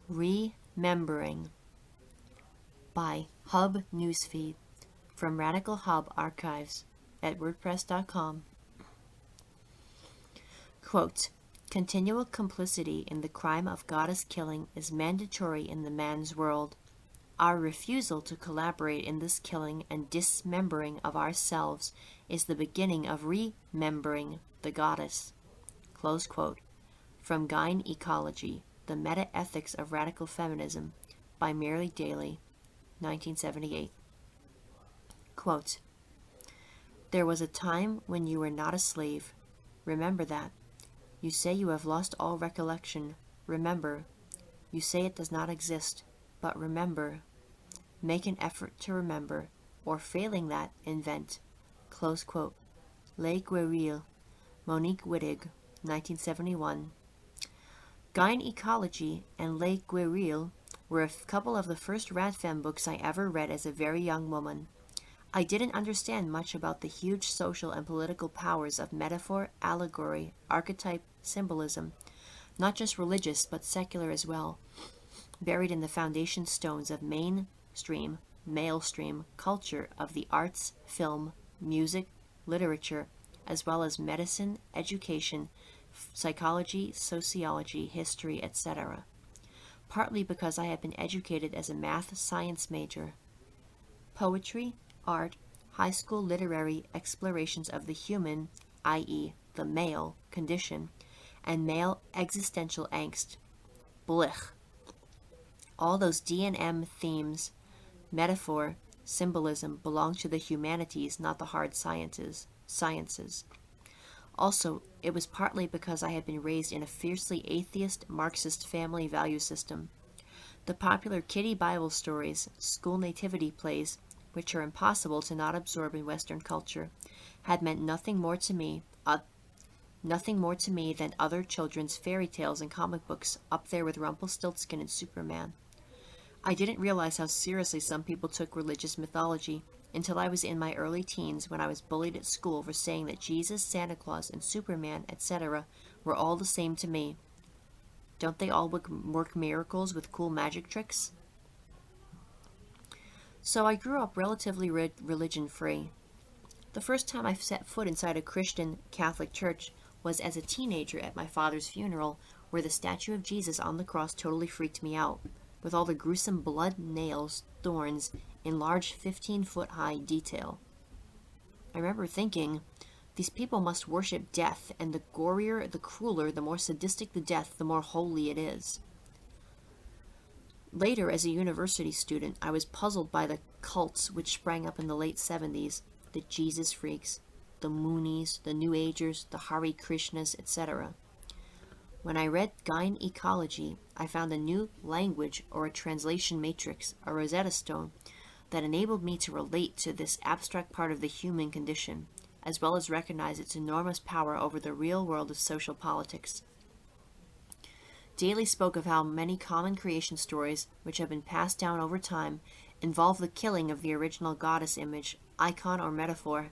Remembering by Hub Newsfeed from Radical Hub Archives at wordpress.com. Quote, continual complicity in the crime of goddess killing is mandatory in the man's world. Our refusal to collaborate in this killing and dismembering of ourselves is the beginning of remembering the goddess. Close quote. From Gyne Ecology, The Meta-Ethics of Radical Feminism by Mary Daly, 1978. Quote, there was a time when you were not a slave. Remember that. You say you have lost all recollection. Remember. You say it does not exist, but remember. Make an effort to remember, or failing that, invent. Close quote. Le Guerrille, Monique Wittig, 1971. Gyne Ecology and Le Guerrille were a couple of the first radfem books I ever read as a very young woman. I didn't understand much about the huge social and political powers of metaphor, allegory, archetype, symbolism, not just religious but secular as well, buried in the foundation stones of mainstream, maelstream culture of the arts, film, music, literature, as well as medicine, education, psychology, sociology, history, etc. Partly because I had been educated as a math science major. Poetry, art, high school literary explorations of the human, i.e., the male, condition, and male existential angst. Blich. All those D&M themes, metaphor, symbolism belong to the humanities, not the hard sciences. Also, it was partly because I had been raised in a fiercely atheist, Marxist family value system. The popular kiddie Bible stories, school nativity plays, which are impossible to not absorb in Western culture, had meant nothing more to me than other children's fairy tales and comic books up there with Rumpelstiltskin and Superman. I didn't realize how seriously some people took religious mythology until I was in my early teens when I was bullied at school for saying that Jesus, Santa Claus, and Superman, etc. were all the same to me. Don't they all work miracles with cool magic tricks? So I grew up relatively religion-free. The first time I set foot inside a Christian Catholic church was as a teenager at my father's funeral, where the statue of Jesus on the cross totally freaked me out, with all the gruesome blood, nails, thorns, in large 15-foot-high detail. I remember thinking, these people must worship death, and the gorier, the crueler, the more sadistic the death, the more holy it is. Later, as a university student, I was puzzled by the cults which sprang up in the late 70s, the Jesus freaks, the Moonies, the New Agers, the Hare Krishnas, etc. When I read Gyne Ecology, I found a new language or a translation matrix, a Rosetta Stone, that enabled me to relate to this abstract part of the human condition, as well as recognize its enormous power over the real world of social politics. Daly spoke of how many common creation stories, which have been passed down over time, involve the killing of the original goddess image, icon, or metaphor,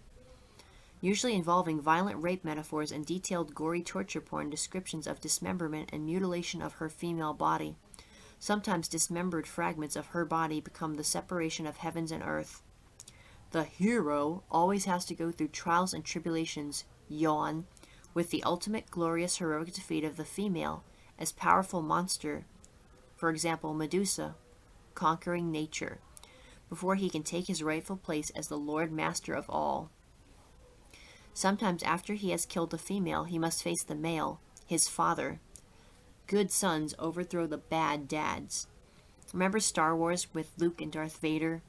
usually involving violent rape metaphors and detailed gory torture porn descriptions of dismemberment and mutilation of her female body. Sometimes dismembered fragments of her body become the separation of heavens and earth. The hero always has to go through trials and tribulations, yawn, with the ultimate glorious heroic defeat of the female as powerful monster, for example Medusa, conquering nature, before he can take his rightful place as the Lord Master of all. Sometimes after he has killed the female, he must face the male, his father. Good sons overthrow the bad dads. Remember Star Wars with Luke and Darth Vader?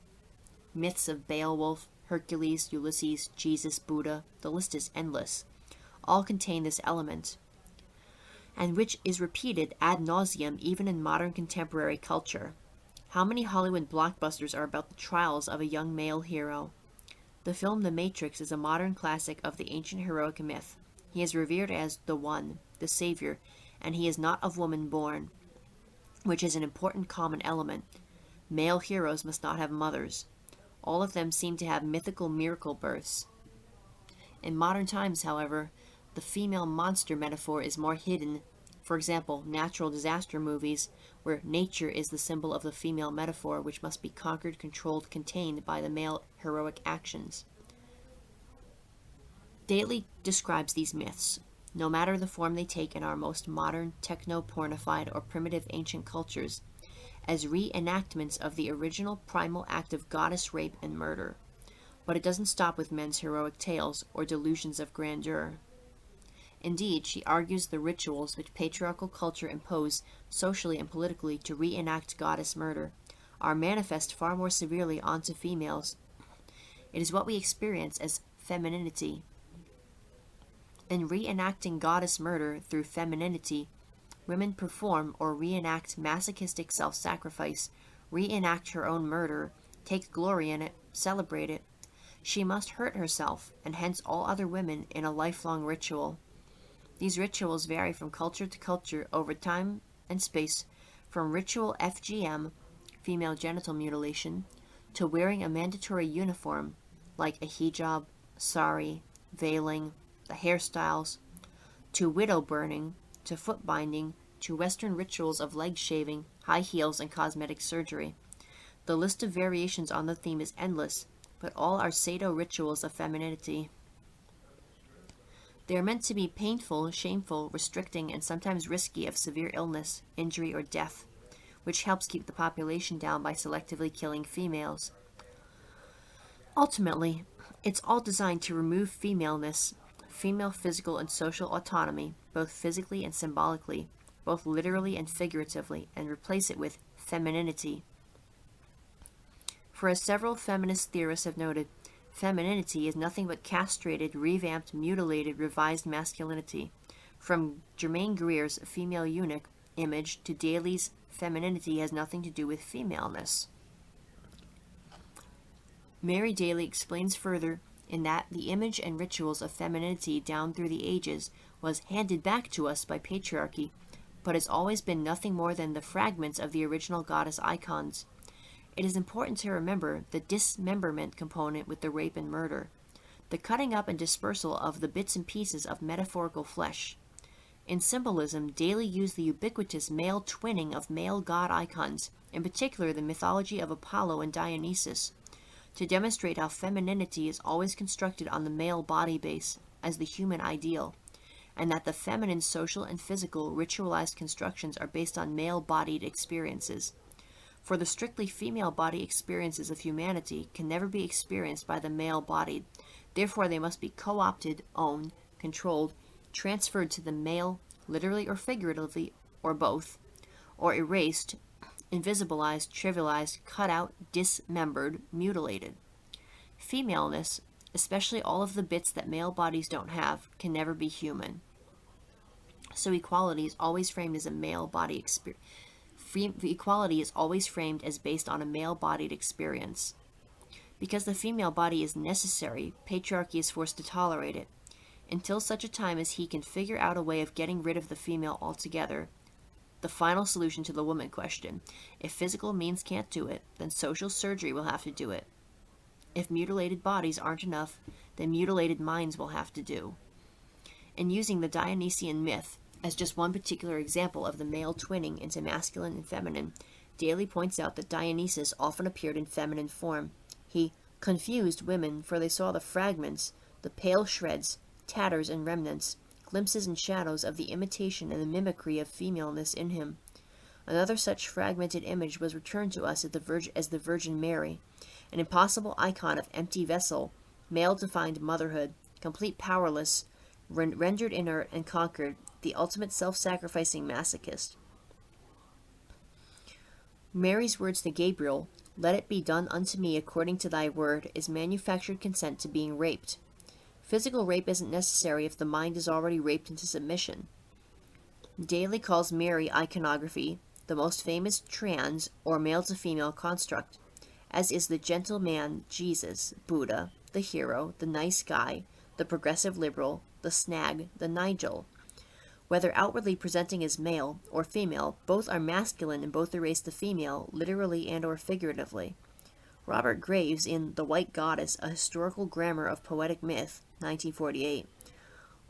Myths of Beowulf, Hercules, Ulysses, Jesus, Buddha, the list is endless. All contain this element, and which is repeated ad nauseum even in modern contemporary culture. How many Hollywood blockbusters are about the trials of a young male hero? The film The Matrix is a modern classic of the ancient heroic myth. He is revered as the One, the Savior, and he is not of woman born, which is an important common element. Male heroes must not have mothers. All of them seem to have mythical miracle births. In modern times, however, the female monster metaphor is more hidden, For example, natural disaster movies, where nature is the symbol of the female metaphor which must be conquered, controlled, contained by the male heroic actions. Daly describes these myths, no matter the form they take in our most modern, techno-pornified, or primitive ancient cultures, as reenactments of the original primal act of goddess rape and murder. But it doesn't stop with men's heroic tales or delusions of grandeur. Indeed, she argues the rituals which patriarchal culture impose socially and politically to reenact goddess murder are manifest far more severely onto females. It is what we experience as femininity. In reenacting goddess murder through femininity, women perform or reenact masochistic self-sacrifice, reenact her own murder, take glory in it, celebrate it. She must hurt herself, and hence all other women, in a lifelong ritual. These rituals vary from culture to culture over time and space, from ritual FGM, female genital mutilation, to wearing a mandatory uniform, like a hijab, sari, veiling, the hairstyles, to widow burning, to foot binding, to Western rituals of leg shaving, high heels, and cosmetic surgery. The list of variations on the theme is endless, but all are pseudo rituals of femininity. They are meant to be painful, shameful, restricting, and sometimes risky of severe illness, injury, or death, which helps keep the population down by selectively killing females. Ultimately, it's all designed to remove femaleness, female physical and social autonomy, both physically and symbolically, both literally and figuratively, and replace it with femininity. For as several feminist theorists have noted, femininity is nothing but castrated, revamped, mutilated, revised masculinity. From Germaine Greer's female eunuch image to Daly's femininity has nothing to do with femaleness. Mary Daly explains further in that the image and rituals of femininity down through the ages was handed back to us by patriarchy, but has always been nothing more than the fragments of the original goddess icons. It is important to remember the dismemberment component with the rape and murder, the cutting up and dispersal of the bits and pieces of metaphorical flesh. In symbolism, Daly used the ubiquitous male twinning of male god icons, in particular the mythology of Apollo and Dionysus, to demonstrate how femininity is always constructed on the male body base as the human ideal, and that the feminine social and physical ritualized constructions are based on male-bodied experiences. For the strictly female-body experiences of humanity can never be experienced by the male-bodied, therefore they must be co-opted, owned, controlled, transferred to the male, literally or figuratively, or both, or erased, invisibilized, trivialized, cut out, dismembered, mutilated. Femaleness, especially all of the bits that male bodies don't have, can never be human. So equality is always framed as a male body experience. Equality is always framed as based on a male-bodied experience. Because the female body is necessary, patriarchy is forced to tolerate it, until such a time as he can figure out a way of getting rid of the female altogether. The final solution to the woman question. If physical means can't do it, then social surgery will have to do it. If mutilated bodies aren't enough, then mutilated minds will have to do. In using the Dionysian myth as just one particular example of the male twinning into masculine and feminine, Daly points out that Dionysus often appeared in feminine form. He confused women, for they saw the fragments, the pale shreds, tatters and remnants, glimpses and shadows of the imitation and the mimicry of femaleness in him. Another such fragmented image was returned to us as the Virgin Mary, an impossible icon of empty vessel, male-defined motherhood, complete powerless, rendered inert and conquered, the ultimate self-sacrificing masochist. Mary's words to Gabriel, "Let it be done unto me according to thy word," is manufactured consent to being raped. Physical rape isn't necessary if the mind is already raped into submission. Daly calls Mary iconography, the most famous trans, or male-to-female construct, as is the gentle man, Jesus, Buddha, the hero, the nice guy, the progressive liberal, the snag, the Nigel. Whether outwardly presenting as male or female, both are masculine and both erase the female, literally and or figuratively. Robert Graves, in The White Goddess, A Historical Grammar of Poetic Myth, 1948,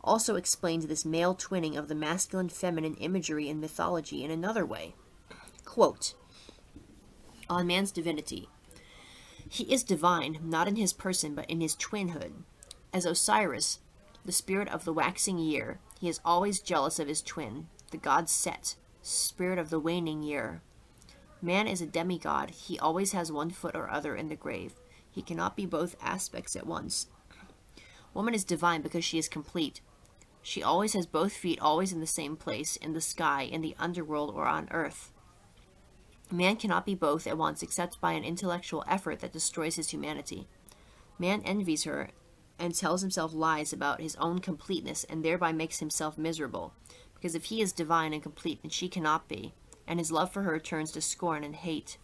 also explains this male twinning of the masculine-feminine imagery in mythology in another way. Quote, on man's divinity. He is divine, not in his person, but in his twinhood. As Osiris, the spirit of the waxing year, he is always jealous of his twin, the god Set, spirit of the waning year. Man is a demigod. He always has one foot or other in the grave. He cannot be both aspects at once. Woman is divine because she is complete. She always has both feet always in the same place, in the sky, in the underworld, or on earth. Man cannot be both at once except by an intellectual effort that destroys his humanity. Man envies her and tells himself lies about his own completeness and thereby makes himself miserable, because if he is divine and complete, then she cannot be, and his love for her turns to scorn and hate.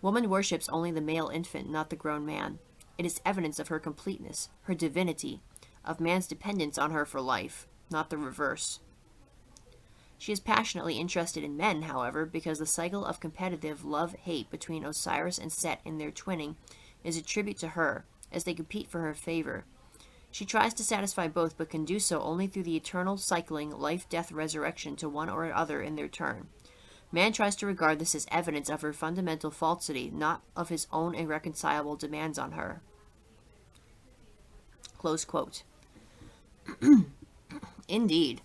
Woman worships only the male infant, not the grown man. It is evidence of her completeness, her divinity, of man's dependence on her for life, not the reverse. She is passionately interested in men, however, because the cycle of competitive love-hate between Osiris and Set in their twinning is a tribute to her, as they compete for her favor. She tries to satisfy both, but can do so only through the eternal cycling life-death-resurrection to one or other in their turn. Man tries to regard this as evidence of her fundamental falsity, not of his own irreconcilable demands on her. Close quote. Indeed.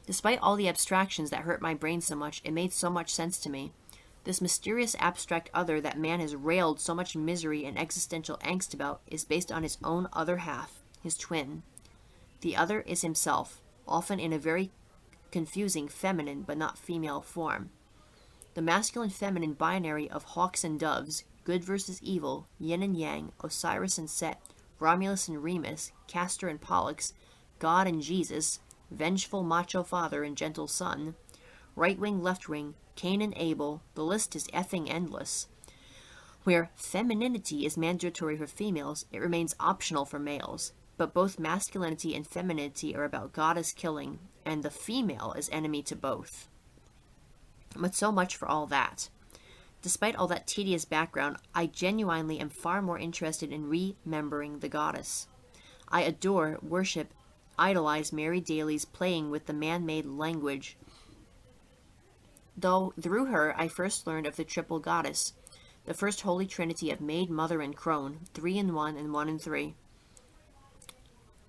Despite all the abstractions that hurt my brain so much, it made so much sense to me. This mysterious abstract other that man has railed so much misery and existential angst about is based on his own other half, his twin. The other is himself, often in a very confusing feminine but not female form. The masculine-feminine binary of hawks and doves, good versus evil, yin and yang, Osiris and Set, Romulus and Remus, Castor and Pollux, God and Jesus, vengeful macho father and gentle son, right wing, left wing, Cain and Abel, the list is effing endless. Where femininity is mandatory for females, it remains optional for males, but both masculinity and femininity are about goddess killing, and the female is enemy to both. But so much for all that. Despite all that tedious background, I genuinely am far more interested in remembering the goddess. I adore, worship, idolize Mary Daly's playing with the man-made language, though through her I first learned of the triple goddess, the first holy trinity of maid, mother, and crone, 3 in 1 and 1 in 3.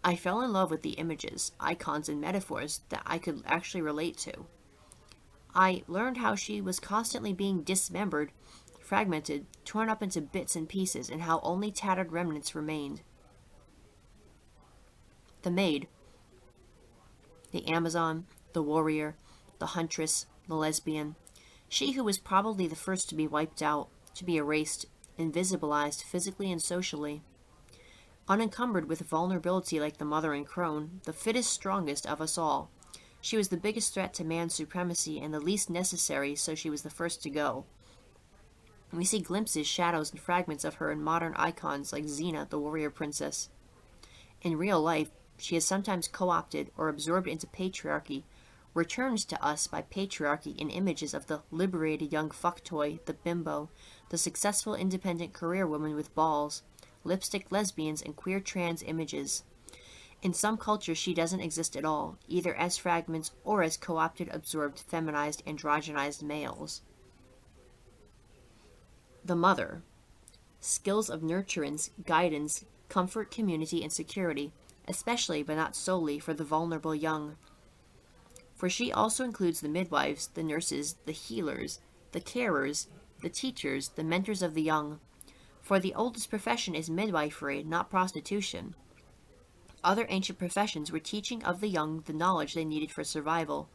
I fell in love with the images, icons, and metaphors that I could actually relate to. I learned how she was constantly being dismembered, fragmented, torn up into bits and pieces, and how only tattered remnants remained. The maid, the Amazon, the warrior, the huntress, the lesbian, she who was probably the first to be wiped out, to be erased, invisibilized physically and socially. Unencumbered with vulnerability like the mother and crone, the fittest, strongest of us all. She was the biggest threat to man's supremacy and the least necessary, so she was the first to go. We see glimpses, shadows, and fragments of her in modern icons like Xena, the warrior princess. In real life, she is sometimes co-opted or absorbed into patriarchy, returned to us by patriarchy in images of the liberated young fucktoy, the bimbo, the successful independent career woman with balls, lipstick lesbians, and queer trans images. In some cultures she doesn't exist at all, either as fragments or as co-opted, absorbed, feminized, androgenized males. The mother. Skills of nurturance, guidance, comfort, community, and security, especially but not solely for the vulnerable young. For she also includes the midwives, the nurses, the healers, the carers, the teachers, the mentors of the young. For the oldest profession is midwifery, not prostitution. Other ancient professions were teaching of the young the knowledge they needed for survival.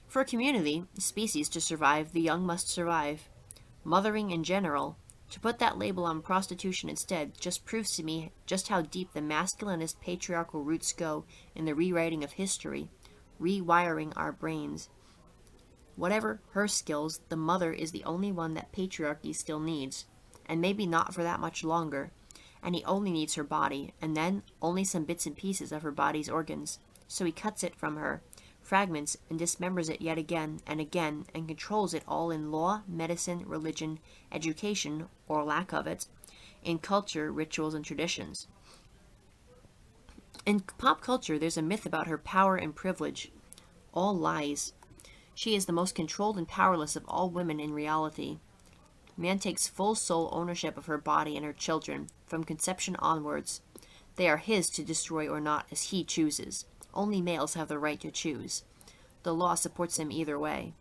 For a community, a species to survive, the young must survive. Mothering in general, to put that label on prostitution instead, just proves to me just how deep the masculinist patriarchal roots go in the rewriting of history, rewiring our brains. Whatever her skills, the mother is the only one that patriarchy still needs, and maybe not for that much longer, and he only needs her body, and then only some bits and pieces of her body's organs, so he cuts it from her, fragments, and dismembers it yet again, and controls it all in law, medicine, religion, education, or lack of it, in culture, rituals, and traditions. In pop culture, there's a myth about her power and privilege. All lies. She is the most controlled and powerless of all women in reality. Man takes full soul ownership of her body and her children, from conception onwards. They are his to destroy or not as he chooses. Only males have the right to choose. The law supports him either way.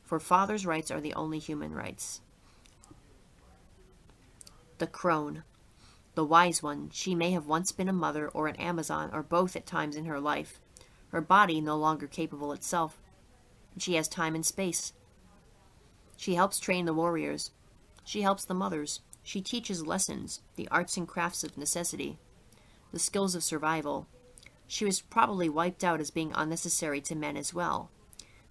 For fathers' rights are the only human rights. The crone. The wise one, she may have once been a mother or an Amazon or both at times in her life. Her body no longer capable itself. She has time and space. She helps train the warriors. She helps the mothers. She teaches lessons, the arts and crafts of necessity, the skills of survival. She was probably wiped out as being unnecessary to men as well.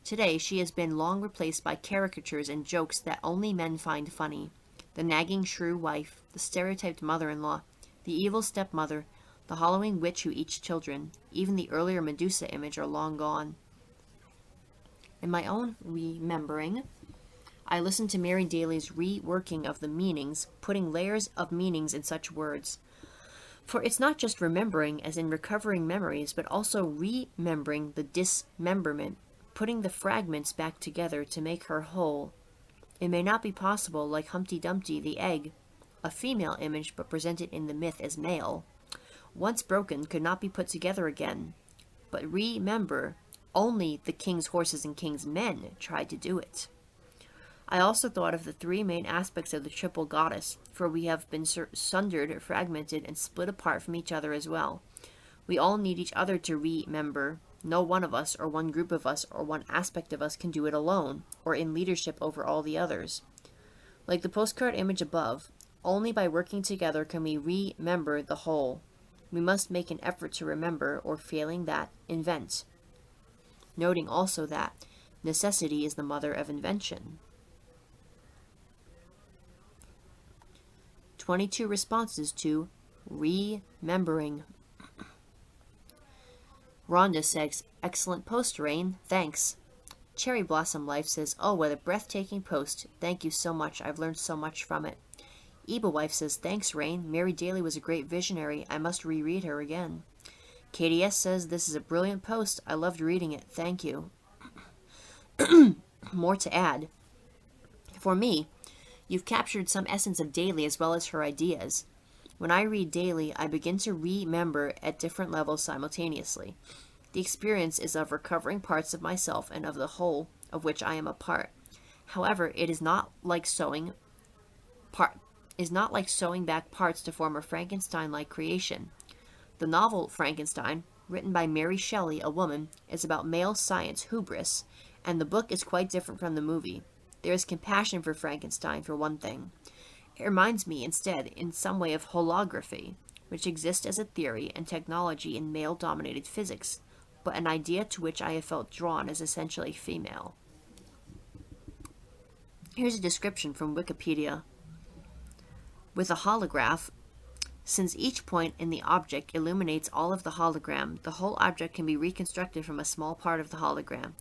Today she has been long replaced by caricatures and jokes that only men find funny. The nagging shrew wife, the stereotyped mother-in-law, the evil stepmother, the hollowing witch who eats children, even the earlier Medusa image are long gone. In my own remembering, I listened to Mary Daly's reworking of the meanings, putting layers of meanings in such words. For it's not just remembering, as in recovering memories, but also remembering the dismemberment, putting the fragments back together to make her whole. It may not be possible, like Humpty Dumpty the egg, a female image but presented in the myth as male, once broken could not be put together again. But remember, only the king's horses and king's men tried to do it. I also thought of the three main aspects of the triple goddess, for we have been sundered, fragmented, and split apart from each other as well. We all need each other to remember. No one of us, or one group of us, or one aspect of us can do it alone, or in leadership over all the others. Like the postcard image above, only by working together can we remember the whole. We must make an effort to remember, or failing that, invent. Noting also that necessity is the mother of invention. 22 responses to remembering. Rhonda says, excellent post, Rain. Thanks. Cherry Blossom Life says, oh, what a breathtaking post. Thank you so much. I've learned so much from it. Eba Wife says, thanks, Rain. Mary Daly was a great visionary. I must reread her again. Katie S. says, this is a brilliant post. I loved reading it. Thank you. More to add. For me, you've captured some essence of Daly as well as her ideas. When I read Daly, I begin to remember at different levels simultaneously. The experience is of recovering parts of myself and of the whole of which I am a part. However, it is not like sewing back parts to form a Frankenstein-like creation. The novel Frankenstein, written by Mary Shelley, a woman, is about male science hubris, and the book is quite different from the movie. There is compassion for Frankenstein, for one thing. It reminds me, instead, in some way of holography, which exists as a theory and technology in male-dominated physics, but an idea to which I have felt drawn as essentially female. Here's a description from Wikipedia. With a holograph, since each point in the object illuminates all of the hologram, the whole object can be reconstructed from a small part of the hologram.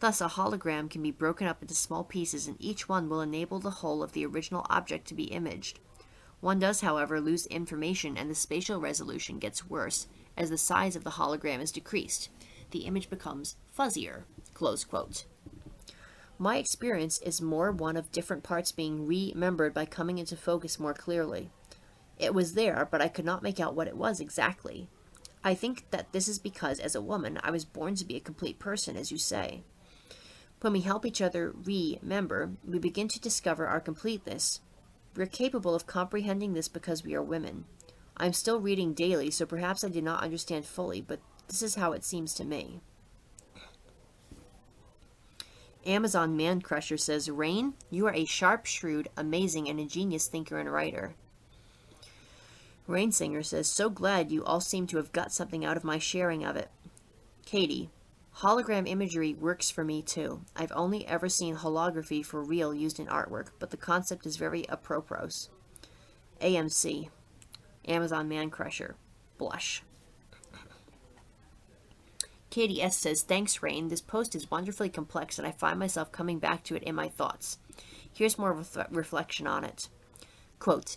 Thus, a hologram can be broken up into small pieces, and each one will enable the whole of the original object to be imaged. One does, however, lose information, and the spatial resolution gets worse as the size of the hologram is decreased. The image becomes fuzzier. Close quote. My experience is more one of different parts being remembered by coming into focus more clearly. It was there, but I could not make out what it was exactly. I think that this is because, as a woman, I was born to be a complete person, as you say. When we help each other remember, we begin to discover our completeness. We are capable of comprehending this because we are women. I am still reading daily, so perhaps I did not understand fully, but this is how it seems to me. Amazon Man Crusher says, Rain, you are a sharp, shrewd, amazing, and ingenious thinker and writer. Rain Singer says, so glad you all seem to have got something out of my sharing of it. Katie, hologram imagery works for me too. I've only ever seen holography for real used in artwork, but the concept is very apropos. AMC, Amazon Man Crusher, blush. Katie S. says, thanks, Rain. This post is wonderfully complex, and I find myself coming back to it in my thoughts. Here's more reflection on it. Quote,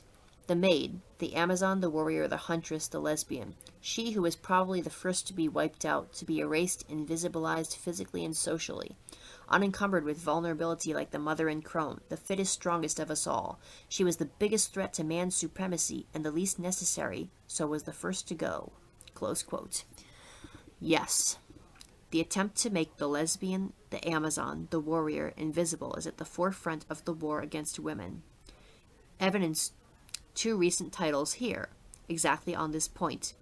The maid, the Amazon, the warrior, the huntress, the lesbian. She who was probably the first to be wiped out, to be erased, invisibilized physically and socially. Unencumbered with vulnerability like the mother in Crone, the fittest, strongest of us all. She was the biggest threat to man's supremacy and the least necessary, so was the first to go. Close quote. Yes. The attempt to make the lesbian, the Amazon, the warrior invisible is at the forefront of the war against women. Evidence 2 recent titles here, exactly on this point.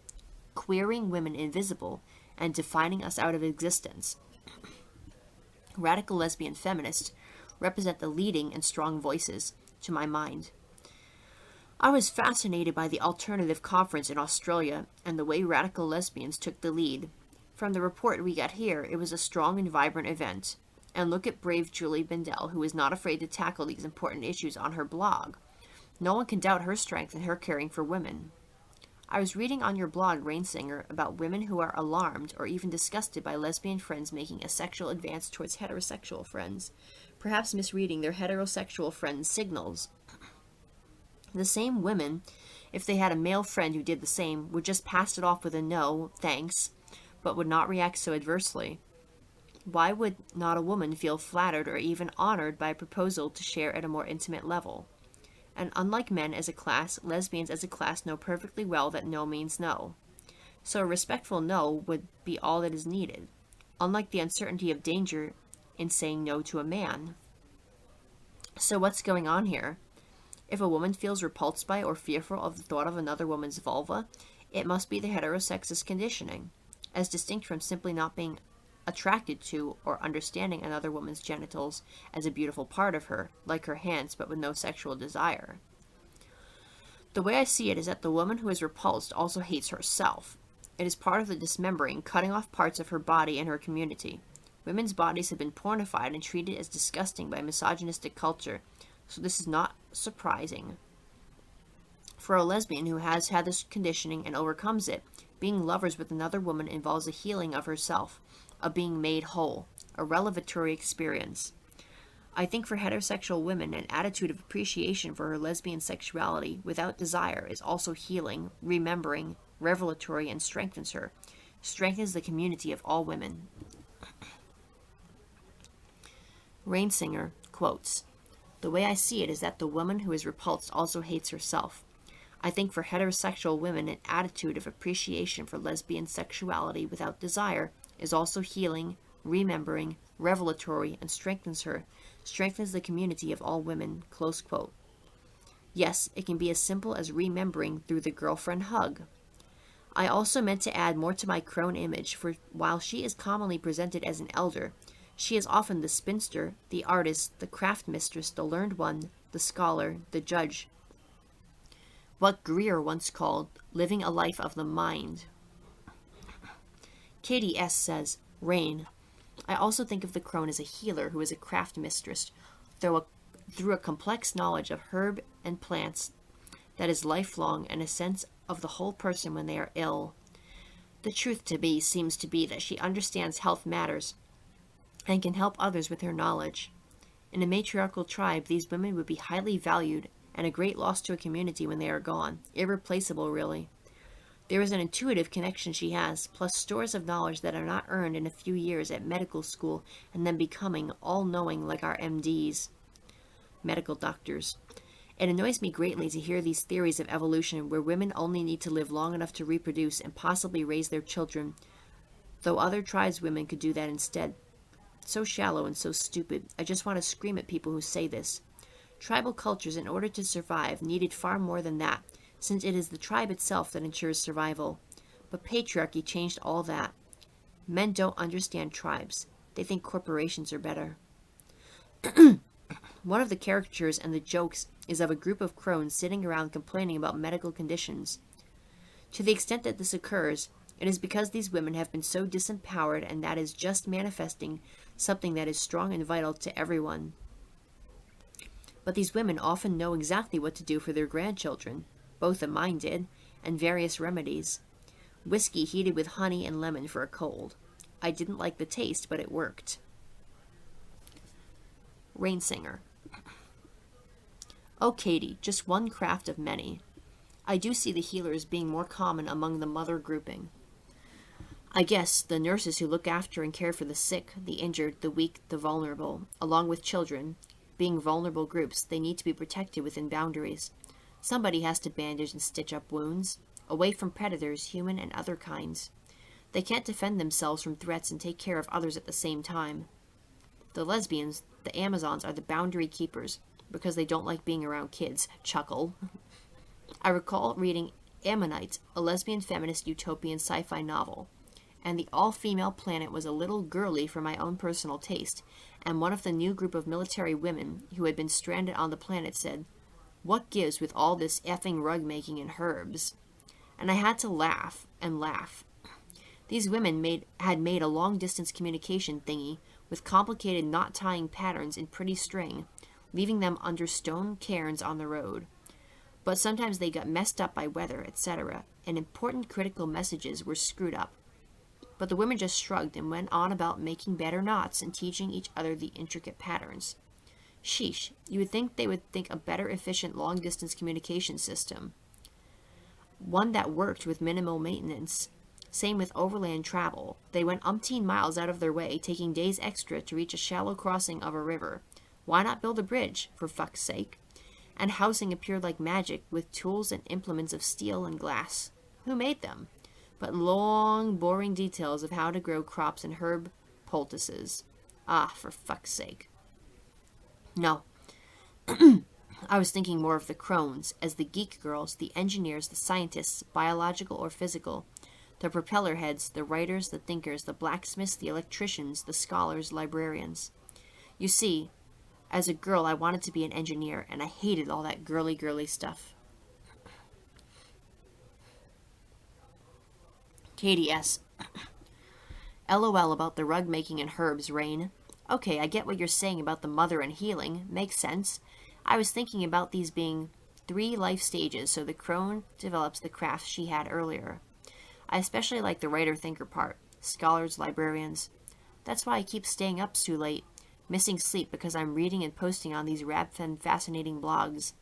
Queering Women Invisible and Defining Us Out of Existence. Radical lesbian feminists represent the leading and strong voices, to my mind. I was fascinated by the alternative conference in Australia and the way radical lesbians took the lead. From the report we got here, it was a strong and vibrant event. And look at brave Julie Bindel, who is not afraid to tackle these important issues on her blog. No one can doubt her strength and her caring for women. I was reading on your blog, Rainsinger, about women who are alarmed or even disgusted by lesbian friends making a sexual advance towards heterosexual friends, perhaps misreading their heterosexual friends' signals. The same women, if they had a male friend who did the same, would just pass it off with a no, thanks, but would not react so adversely. Why would not a woman feel flattered or even honored by a proposal to share at a more intimate level? And unlike men as a class, lesbians as a class know perfectly well that no means no. So a respectful no would be all that is needed, unlike the uncertainty of danger in saying no to a man. So what's going on here? If a woman feels repulsed by or fearful of the thought of another woman's vulva, it must be the heterosexist conditioning, as distinct from simply not being attracted to or understanding another woman's genitals as a beautiful part of her, like her hands, but with no sexual desire. The way I see it is that the woman who is repulsed also hates herself. It is part of the dismembering, cutting off parts of her body and her community. Women's bodies have been pornified and treated as disgusting by misogynistic culture, so this is not surprising. For a lesbian who has had this conditioning and overcomes it, being lovers with another woman involves a healing of herself, a being made whole, a revelatory experience. I think for heterosexual women, an attitude of appreciation for her lesbian sexuality without desire is also healing, remembering, revelatory, and strengthens her. Strengthens the community of all women. Rainsinger quotes, "The way I see it is that the woman who is repulsed also hates herself. I think for heterosexual women, an attitude of appreciation for lesbian sexuality without desire is also healing, remembering, revelatory, and strengthens her, strengthens the community of all women." Close quote. Yes, it can be as simple as remembering through the girlfriend hug. I also meant to add more to my crone image, for while she is commonly presented as an elder, she is often the spinster, the artist, the craft mistress, the learned one, the scholar, the judge. What Greer once called living a life of the mind. Katie S. says, Rain. I also think of the crone as a healer who is a craft mistress through a complex knowledge of herb and plants that is lifelong and a sense of the whole person when they are ill. The truth to me seems to be that she understands health matters and can help others with her knowledge. In a matriarchal tribe, these women would be highly valued and a great loss to a community when they are gone. Irreplaceable, really. There is an intuitive connection she has, plus stores of knowledge that are not earned in a few years at medical school and then becoming all-knowing like our MDs, medical doctors. It annoys me greatly to hear these theories of evolution where women only need to live long enough to reproduce and possibly raise their children, though other tribes' women could do that instead. So shallow and so stupid. I just want to scream at people who say this. Tribal cultures, in order to survive, needed far more than that, since it is the tribe itself that ensures survival. But patriarchy changed all that. Men don't understand tribes. They think corporations are better. One of the caricatures and the jokes is of a group of crones sitting around complaining about medical conditions. To the extent that this occurs, it is because these women have been so disempowered, and that is just manifesting something that is strong and vital to everyone. But these women often know exactly what to do for their grandchildren. Both of mine did, and various remedies. Whiskey heated with honey and lemon for a cold. I didn't like the taste, but it worked. Rainsinger. Oh, Katie, just one craft of many. I do see the healers being more common among the mother grouping. I guess the nurses who look after and care for the sick, the injured, the weak, the vulnerable, along with children, being vulnerable groups, they need to be protected within boundaries. Somebody has to bandage and stitch up wounds, away from predators, human and other kinds. They can't defend themselves from threats and take care of others at the same time. The lesbians, the Amazons, are the boundary keepers, because they don't like being around kids. Chuckle. I recall reading Ammonite, a lesbian feminist utopian sci-fi novel, and the all-female planet was a little girly for my own personal taste, and one of the new group of military women who had been stranded on the planet said, "What gives with all this effing rug making and herbs?" And I had to laugh and laugh. These women had made a long-distance communication thingy with complicated knot-tying patterns in pretty string, leaving them under stone cairns on the road. But sometimes they got messed up by weather, etc., and important critical messages were screwed up. But the women just shrugged and went on about making better knots and teaching each other the intricate patterns. Sheesh, you would think they would think a better efficient long-distance communication system. One that worked with minimal maintenance. Same with overland travel. They went umpteen miles out of their way, taking days extra to reach a shallow crossing of a river. Why not build a bridge, for fuck's sake? And housing appeared like magic, with tools and implements of steel and glass. Who made them? But long, boring details of how to grow crops and herb poultices. Ah, for fuck's sake. No. I was thinking more of the crones, as the geek girls, the engineers, the scientists, biological or physical, the propeller heads, the writers, the thinkers, the blacksmiths, the electricians, the scholars, librarians. You see, as a girl I wanted to be an engineer, and I hated all that girly stuff. Katie S. LOL about the rug making and herbs, Rain. Okay, I get what you're saying about the mother and healing. Makes sense. I was thinking about these being 3 life stages, so the crone develops the craft she had earlier. I especially like the writer-thinker part. Scholars, librarians. That's why I keep staying up so late, missing sleep because I'm reading and posting on these rad-fin fascinating blogs.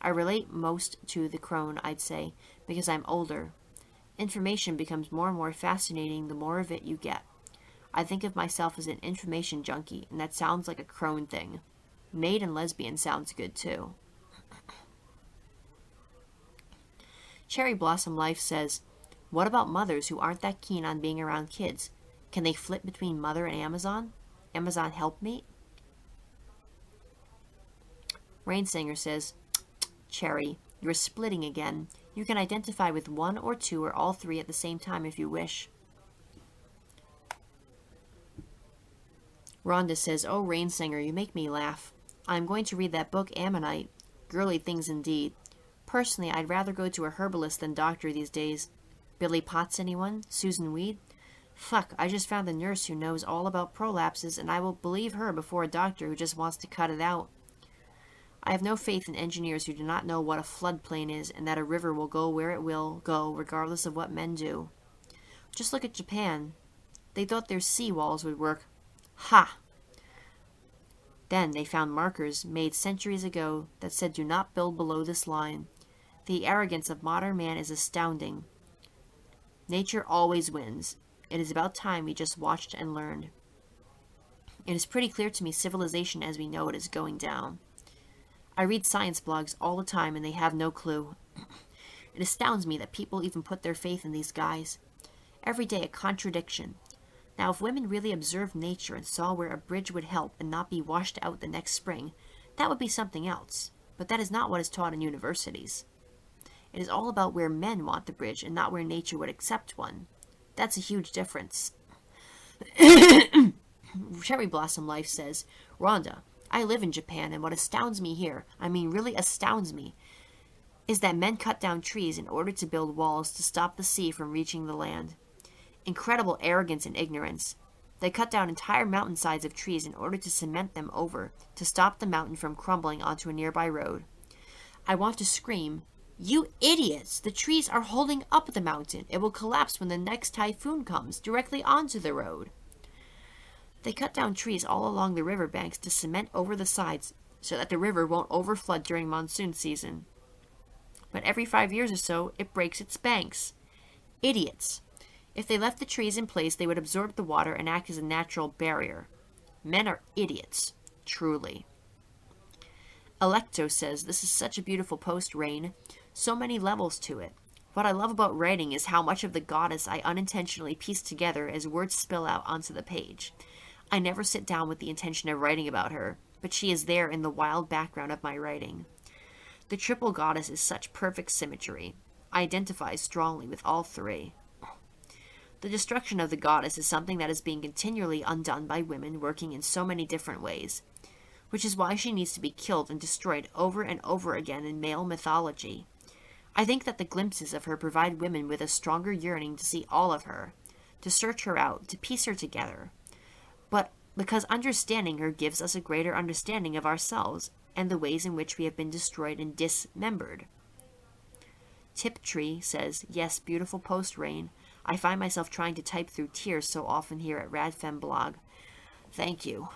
I relate most to the crone, I'd say, because I'm older. Information becomes more and more fascinating the more of it you get. I think of myself as an information junkie, and that sounds like a crone thing. Maid and lesbian sounds good too. Cherry Blossom Life says, what about mothers who aren't that keen on being around kids? Can they flip between mother and Amazon? Amazon helpmate? Rainsinger says, Cherry, you're splitting again. You can identify with 1 or 2 or all 3 at the same time if you wish. Rhonda says, oh, Rainsinger, you make me laugh. I'm going to read that book, Ammonite. Girly things indeed. Personally, I'd rather go to a herbalist than doctor these days. Billy Potts, anyone? Susan Weed? Fuck, I just found a nurse who knows all about prolapses, and I will believe her before a doctor who just wants to cut it out. I have no faith in engineers who do not know what a floodplain is, and that a river will go where it will go, regardless of what men do. Just look at Japan. They thought their sea walls would work. Ha! Then they found markers made centuries ago that said do not build below this line. The arrogance of modern man is astounding. Nature always wins. It is about time we just watched and learned. It is pretty clear to me civilization as we know it is going down. I read science blogs all the time and they have no clue. It astounds me that people even put their faith in these guys. Every day a contradiction. Now if women really observed nature and saw where a bridge would help and not be washed out the next spring, that would be something else. But that is not what is taught in universities. It is all about where men want the bridge and not where nature would accept one. That's a huge difference. Cherry Blossom Life says, Rhonda, I live in Japan, and what astounds me here, I mean really astounds me, is that men cut down trees in order to build walls to stop the sea from reaching the land. Incredible arrogance and ignorance. They cut down entire mountainsides of trees in order to cement them over, to stop the mountain from crumbling onto a nearby road. I want to scream, you idiots! The trees are holding up the mountain. It will collapse when the next typhoon comes, directly onto the road. They cut down trees all along the riverbanks to cement over the sides so that the river won't overflood during monsoon season. but every 5 years or so, it breaks its banks. Idiots. If they left the trees in place, they would absorb the water and act as a natural barrier. Men are idiots, truly. Electo says, this is such a beautiful post, Rain. So many levels to it. What I love about writing is how much of the goddess I unintentionally piece together as words spill out onto the page. I never sit down with the intention of writing about her, but she is there in the wild background of my writing. The triple goddess is such perfect symmetry. I identify strongly with all three. The destruction of the goddess is something that is being continually undone by women working in so many different ways, which is why she needs to be killed and destroyed over and over again in male mythology. I think that the glimpses of her provide women with a stronger yearning to see all of her, to search her out, to piece her together. But because understanding her gives us a greater understanding of ourselves and the ways in which we have been destroyed and dismembered. Tiptree says, yes, beautiful post, Rain. I find myself trying to type through tears so often here at Radfem blog. Thank you.